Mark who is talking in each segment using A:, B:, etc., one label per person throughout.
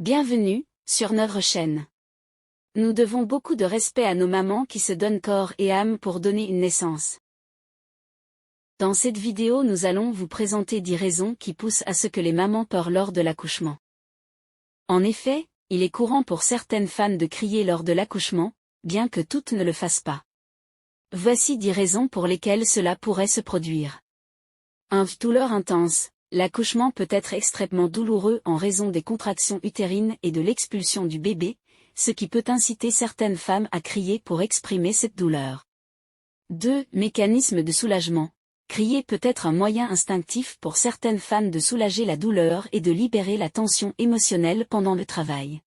A: Bienvenue sur notre chaîne. Nous devons beaucoup de respect à nos mamans qui se donnent corps et âme pour donner une naissance. Dans cette vidéo, nous allons vous présenter 10 raisons qui poussent à ce que les mamans pleurent lors de l'accouchement. En effet, il est courant pour certaines femmes de crier lors de l'accouchement, bien que toutes ne le fassent pas. Voici 10 raisons pour lesquelles cela pourrait se produire. 1. Douleur intense. L'accouchement peut être extrêmement douloureux en raison des contractions utérines et de l'expulsion du bébé, ce qui peut inciter certaines femmes à crier pour exprimer cette douleur. 2. Mécanisme de soulagement. Crier peut être un moyen instinctif pour certaines femmes de soulager la douleur et de libérer la tension émotionnelle pendant le travail.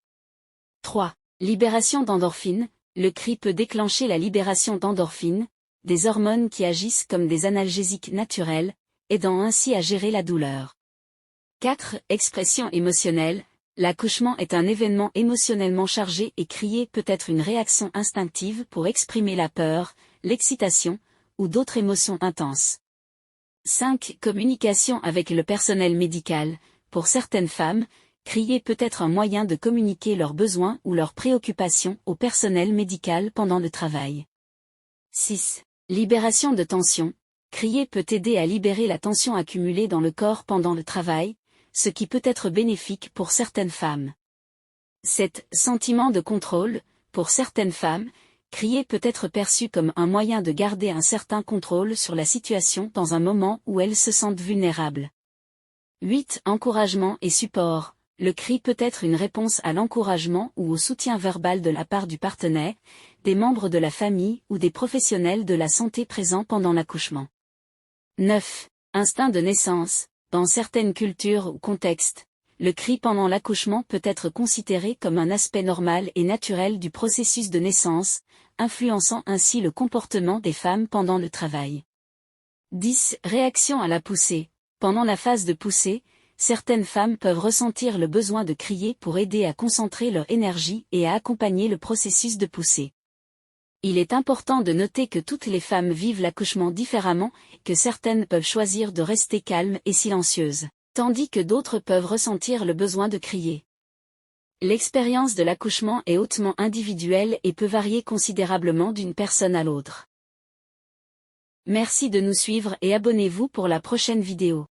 A: 3. Libération d'endorphines. Le cri peut déclencher la libération d'endorphines, des hormones qui agissent comme des analgésiques naturels, aidant ainsi à gérer la douleur. 4. Expression émotionnelle. L'accouchement est un événement émotionnellement chargé et crier peut être une réaction instinctive pour exprimer la peur, l'excitation, ou d'autres émotions intenses. 5. Communication avec le personnel médical. Pour certaines femmes, crier peut être un moyen de communiquer leurs besoins ou leurs préoccupations au personnel médical pendant le travail. 6. Libération de tension. Crier peut aider à libérer la tension accumulée dans le corps pendant le travail, ce qui peut être bénéfique pour certaines femmes. 7. Sentiment de contrôle. Pour certaines femmes, crier peut être perçu comme un moyen de garder un certain contrôle sur la situation dans un moment où elles se sentent vulnérables. 8. Encouragement et support. Le cri peut être une réponse à l'encouragement ou au soutien verbal de la part du partenaire, des membres de la famille ou des professionnels de la santé présents pendant l'accouchement. 9. Instinct de naissance. Dans certaines cultures ou contextes, le cri pendant l'accouchement peut être considéré comme un aspect normal et naturel du processus de naissance, influençant ainsi le comportement des femmes pendant le travail. 10. Réaction à la poussée. Pendant la phase de poussée, certaines femmes peuvent ressentir le besoin de crier pour aider à concentrer leur énergie et à accompagner le processus de poussée. Il est important de noter que toutes les femmes vivent l'accouchement différemment, que certaines peuvent choisir de rester calmes et silencieuses, tandis que d'autres peuvent ressentir le besoin de crier. L'expérience de l'accouchement est hautement individuelle et peut varier considérablement d'une personne à l'autre. Merci de nous suivre et abonnez-vous pour la prochaine vidéo.